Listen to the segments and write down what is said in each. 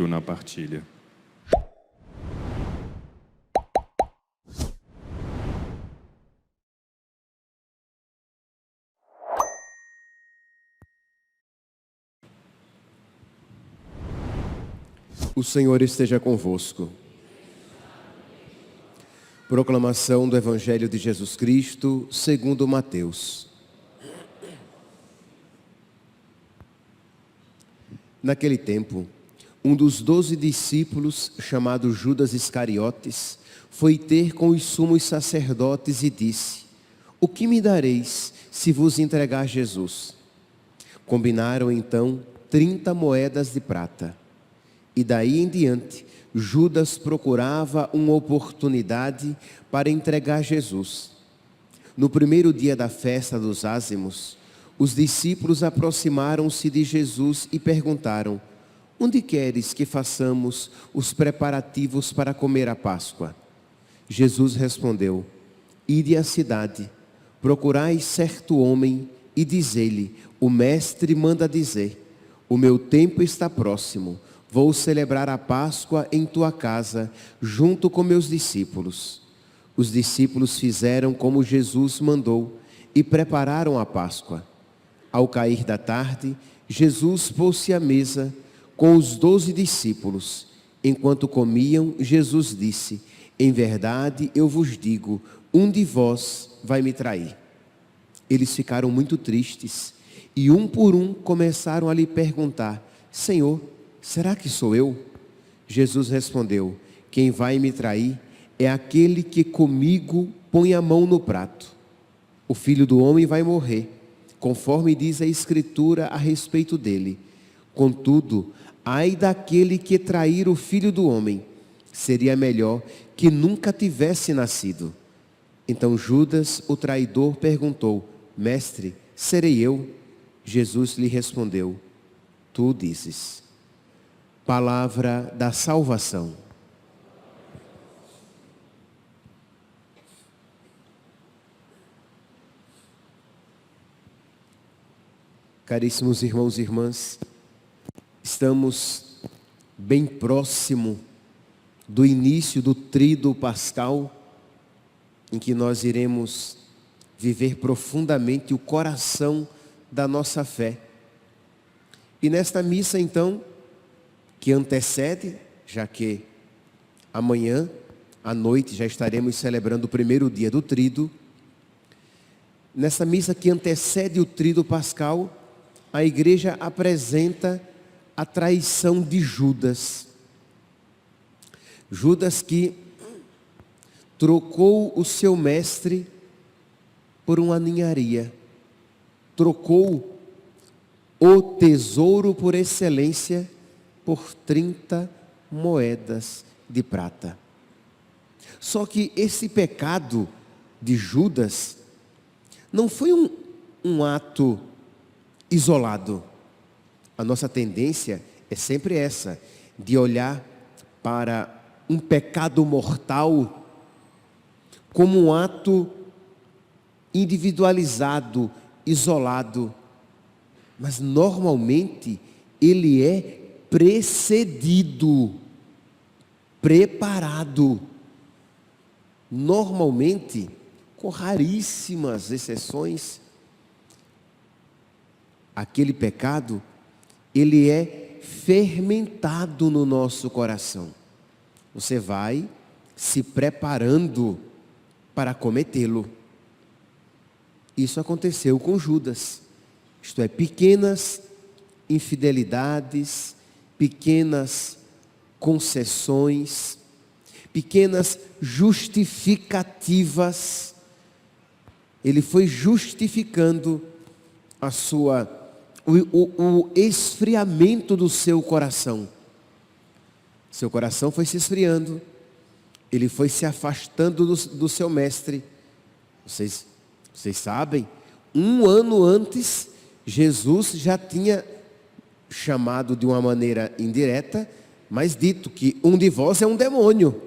primeiro na partilha. O Senhor esteja convosco. Proclamação do Evangelho de Jesus Cristo, segundo Mateus. Naquele tempo, um dos 12 discípulos, chamado Judas Iscariotes, foi ter com os sumos sacerdotes e disse: "O que me dareis se vos entregar Jesus?" Combinaram então 30 moedas de prata. E daí em diante, Judas procurava uma oportunidade para entregar Jesus. No primeiro dia da festa dos ázimos, os discípulos aproximaram-se de Jesus e perguntaram: "Onde queres que façamos os preparativos para comer a Páscoa?" Jesus respondeu: "Ide à cidade, procurai certo homem e dizei-lhe: o mestre manda dizer: o meu tempo está próximo. Vou celebrar a Páscoa em tua casa, junto com meus discípulos." Os discípulos fizeram como Jesus mandou e prepararam a Páscoa. Ao cair da tarde, Jesus pôs-se à mesa com os 12 discípulos. Enquanto comiam, Jesus disse: "Em verdade eu vos digo, um de vós vai me trair." Eles ficaram muito tristes e um por um começaram a lhe perguntar: "Senhor, será que sou eu?" Jesus respondeu: "Quem vai me trair é aquele que comigo põe a mão no prato. O Filho do Homem vai morrer, conforme diz a Escritura a respeito dele. Contudo, ai daquele que trair o Filho do Homem, seria melhor que nunca tivesse nascido." Então Judas, o traidor, perguntou: "Mestre, serei eu?" Jesus lhe respondeu: "Tu o dizes." Palavra da salvação. Caríssimos irmãos e irmãs, estamos bem próximo do início do tríduo pascal, em que nós iremos viver profundamente o coração da nossa fé. E nesta missa, então, que antecede, já que amanhã à noite já estaremos celebrando o primeiro dia do tríduo, nessa missa que antecede o tríduo pascal, a igreja apresenta a traição de Judas. Judas que trocou o seu mestre por uma ninharia, trocou o tesouro por excelência por 30 moedas de prata. Só que esse pecado de Judas não foi um ato isolado. A nossa tendência é sempre essa, de olhar para um pecado mortal como um ato individualizado, isolado. Mas normalmente ele é precedido, preparado. Normalmente, com raríssimas exceções, aquele pecado, ele é fermentado no nosso coração. Você vai se preparando para cometê-lo. Isso aconteceu com Judas. Isto é, pequenas infidelidades, pequenas concessões, pequenas justificativas. Ele foi justificando o esfriamento do seu coração. Seu coração foi se esfriando, ele foi se afastando do seu mestre. Vocês sabem, 1 ano antes, Jesus já tinha chamado de uma maneira indireta, mas dito que um de vós é um demônio.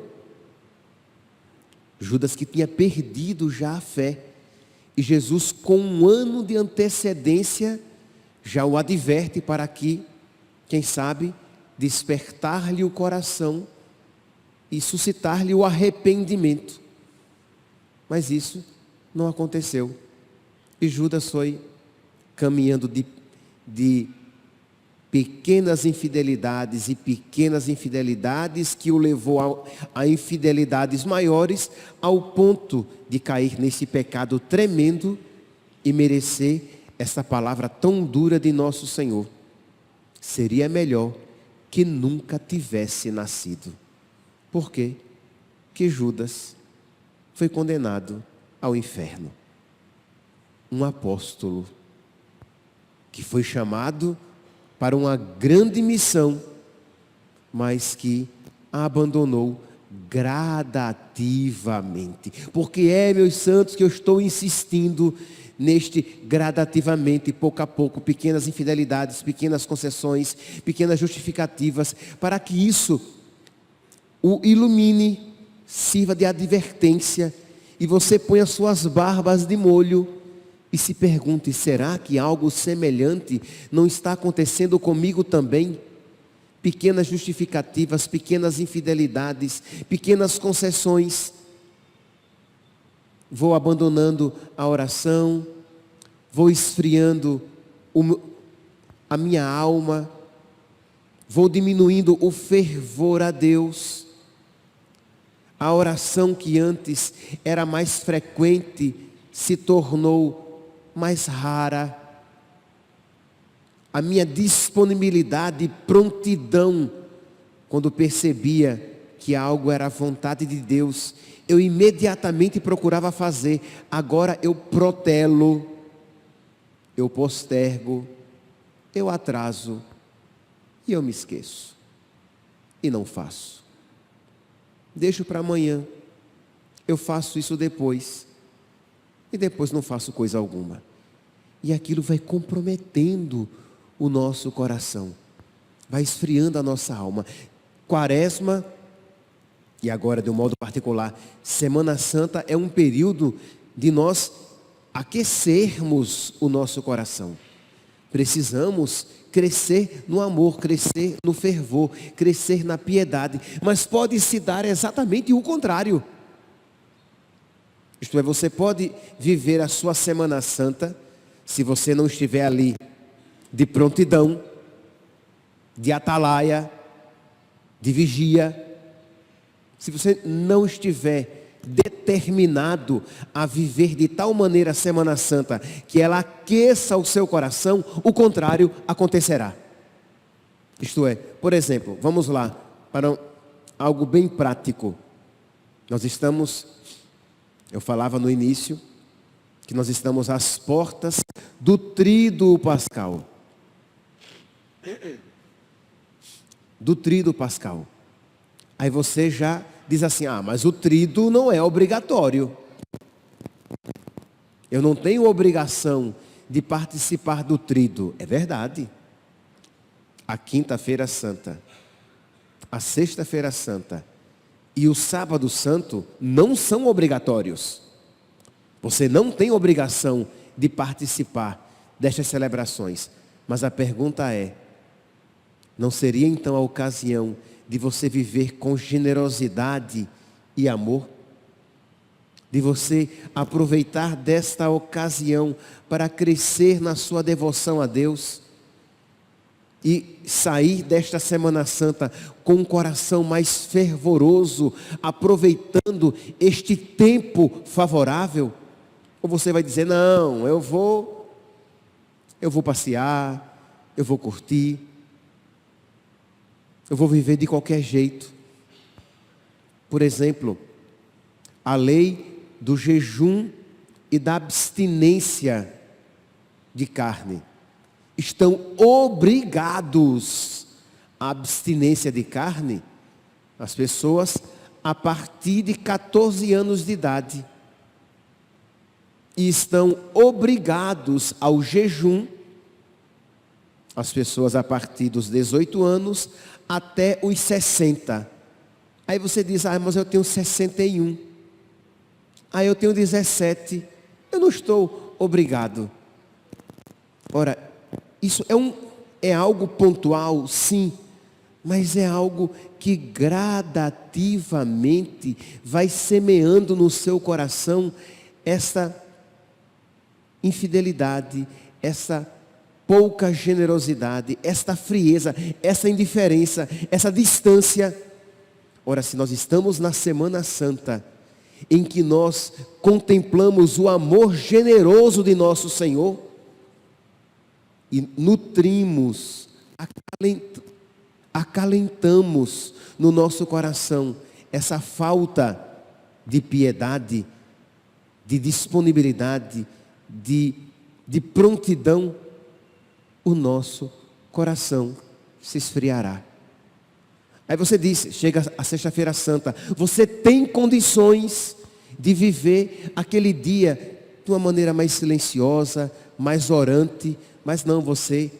Judas que tinha perdido já a fé. E Jesus, com 1 ano de antecedência, já o adverte para que, quem sabe, despertar-lhe o coração e suscitar-lhe o arrependimento. Mas isso não aconteceu. E Judas foi caminhando de pequenas infidelidades e pequenas infidelidades que o levou a infidelidades maiores, ao ponto de cair nesse pecado tremendo e merecer essa palavra tão dura de nosso Senhor: seria melhor que nunca tivesse nascido. Por quê? Que Judas foi condenado ao inferno. Um apóstolo que foi chamado para uma grande missão, mas que a abandonou gradativamente. Porque meus santos, que eu estou insistindo neste gradativamente, pouco a pouco, pequenas infidelidades, pequenas concessões, pequenas justificativas, para que isso o ilumine, sirva de advertência, e você põe as suas barbas de molho e se pergunte: será que algo semelhante não está acontecendo comigo também? Pequenas justificativas, pequenas infidelidades, pequenas concessões. Vou abandonando a oração, vou esfriando a minha alma, vou diminuindo o fervor a Deus. A oração que antes era mais frequente se tornou mais rara. A minha disponibilidade e prontidão, quando percebia que algo era a vontade de Deus, eu imediatamente procurava fazer. Agora eu protelo, eu postergo, eu atraso e eu me esqueço e não faço. Deixo para amanhã, eu faço isso depois, e depois não faço coisa alguma. E aquilo vai comprometendo o nosso coração, vai esfriando a nossa alma. Quaresma, e agora de um modo particular, Semana Santa, é um período de nós aquecermos o nosso coração. Precisamos crescer no amor, crescer no fervor, crescer na piedade. Mas pode se dar exatamente o contrário. Isto é, você pode viver a sua Semana Santa, se você não estiver ali de prontidão, de atalaia, de vigia, se você não estiver determinado a viver de tal maneira a Semana Santa que ela aqueça o seu coração, o contrário acontecerá. Isto é, por exemplo, vamos lá para algo bem prático. Eu falava no início que nós estamos às portas do Tríduo Pascal. Do Tríduo Pascal. Aí você já diz assim: mas o tríduo não é obrigatório. Eu não tenho obrigação de participar do tríduo. É verdade. A Quinta-feira Santa, a Sexta-feira Santa e o Sábado Santo não são obrigatórios. Você não tem obrigação de participar destas celebrações. Mas a pergunta é: não seria então a ocasião de você viver com generosidade e amor? De você aproveitar desta ocasião para crescer na sua devoção a Deus e sair desta Semana Santa com um coração mais fervoroso, aproveitando este tempo favorável? Ou você vai dizer: não, eu vou passear, eu vou curtir, eu vou viver de qualquer jeito. Por exemplo, a lei do jejum e da abstinência de carne. Estão obrigados à abstinência de carne as pessoas a partir de 14 anos de idade. E estão obrigados ao jejum as pessoas a partir dos 18 anos até os 60. Aí você diz: mas eu tenho 61. Eu tenho 17. Eu não estou obrigado. Ora, isso é algo pontual, sim. mas é algo que gradativamente vai semeando no seu coração essa infidelidade, essa pouca generosidade, esta frieza, essa indiferença, essa distância. Ora, se nós estamos na Semana Santa, em que nós contemplamos o amor generoso de nosso Senhor, e nutrimos, acalentamos no nosso coração essa falta de piedade, de disponibilidade, de prontidão, o nosso coração se esfriará. Aí você diz, chega a Sexta-feira Santa, você tem condições de viver aquele dia de uma maneira mais silenciosa, mais orante, mas não, você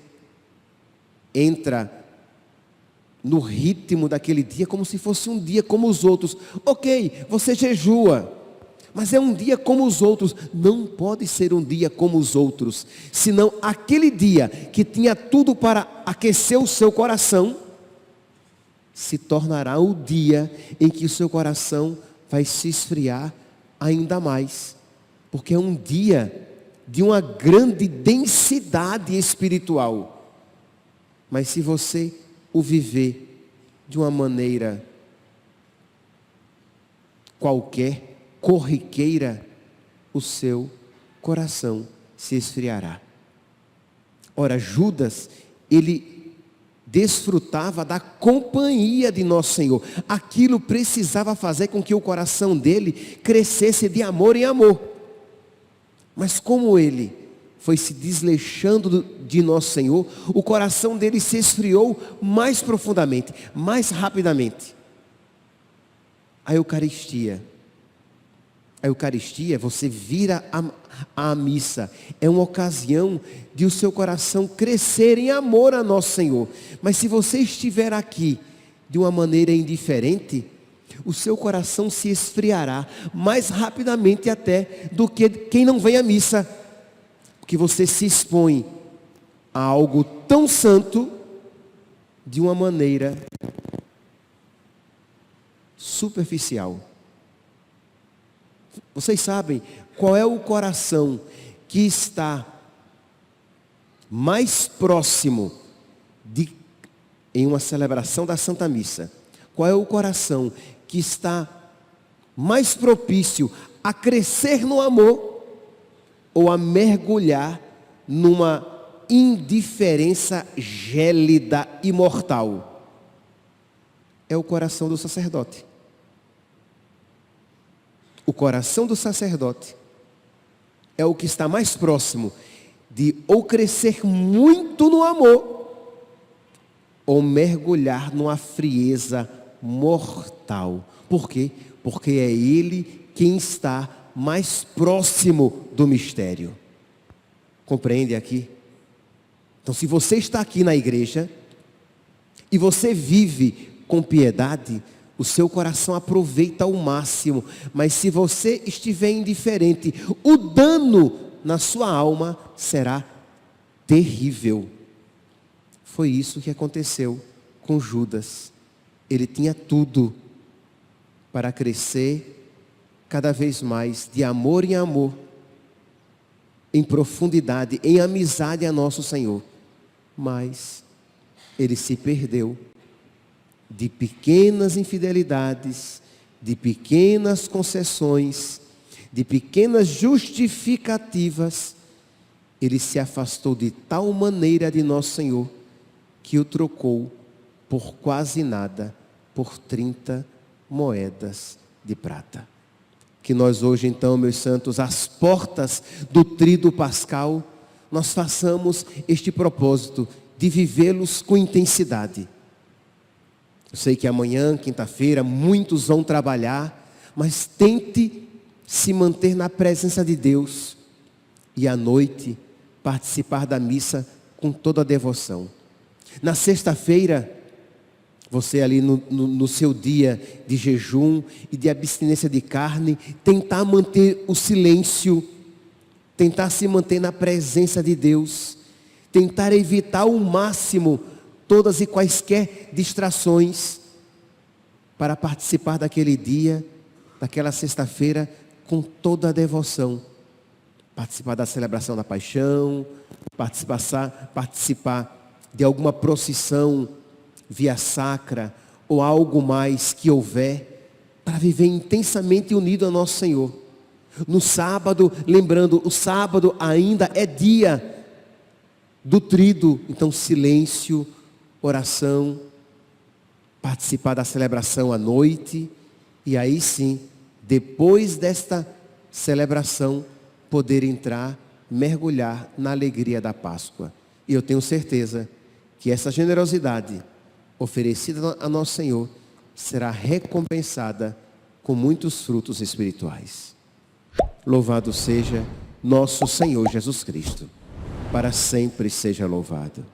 entra no ritmo daquele dia como se fosse um dia como os outros. Ok, você jejua, mas é um dia como os outros. Não pode ser um dia como os outros, senão aquele dia que tinha tudo para aquecer o seu coração, se tornará o dia em que o seu coração vai se esfriar ainda mais, porque é um dia de uma grande densidade espiritual. Mas se você o viver de uma maneira qualquer, corriqueira, o seu coração se esfriará. Ora, Judas, ele desfrutava da companhia de nosso Senhor. Aquilo precisava fazer com que o coração dele crescesse de amor em amor. Mas como ele foi se desleixando de nosso Senhor, o coração dele se esfriou mais profundamente, mais rapidamente. A Eucaristia, você vira a missa, é uma ocasião de o seu coração crescer em amor a nosso Senhor. Mas se você estiver aqui de uma maneira indiferente, o seu coração se esfriará mais rapidamente até do que quem não vem à missa, porque você se expõe a algo tão santo de uma maneira superficial. Vocês sabem qual é o coração que está mais próximo em uma celebração da Santa Missa? Qual é o coração que está mais propício a crescer no amor ou a mergulhar numa indiferença gélida e mortal? É o coração do sacerdote. O coração do sacerdote é o que está mais próximo de ou crescer muito no amor ou mergulhar numa frieza mortal. Por quê? Porque é ele quem está mais próximo do mistério. Compreende aqui? Então, se você está aqui na igreja e você vive com piedade, o seu coração aproveita ao máximo. Mas se você estiver indiferente, o dano na sua alma será terrível. Foi isso que aconteceu com Judas. Ele tinha tudo para crescer cada vez mais de amor em amor, em profundidade, em amizade a nosso Senhor. Mas ele se perdeu de pequenas infidelidades, de pequenas concessões, de pequenas justificativas. Ele se afastou de tal maneira de nosso Senhor, que o trocou por quase nada, por 30 moedas de prata. Que nós hoje então, meus santos, às portas do tríduo pascal, nós façamos este propósito de vivê-los com intensidade. Eu sei que amanhã, quinta-feira, muitos vão trabalhar, mas tente se manter na presença de Deus e à noite participar da missa com toda a devoção. Na sexta-feira, você ali no seu dia de jejum e de abstinência de carne, tentar manter o silêncio, tentar se manter na presença de Deus, tentar evitar ao máximo todas e quaisquer distrações, para participar daquele dia, daquela sexta-feira, com toda a devoção. Participar da celebração da paixão, participar de alguma procissão via sacra, ou algo mais que houver, para viver intensamente unido ao nosso Senhor. No sábado, lembrando, o sábado ainda é dia do tríduo, então silêncio, oração, participar da celebração à noite, e aí sim, depois desta celebração, poder entrar, mergulhar na alegria da Páscoa. E eu tenho certeza que essa generosidade oferecida a nosso Senhor será recompensada com muitos frutos espirituais. Louvado seja nosso Senhor Jesus Cristo. Para sempre seja louvado.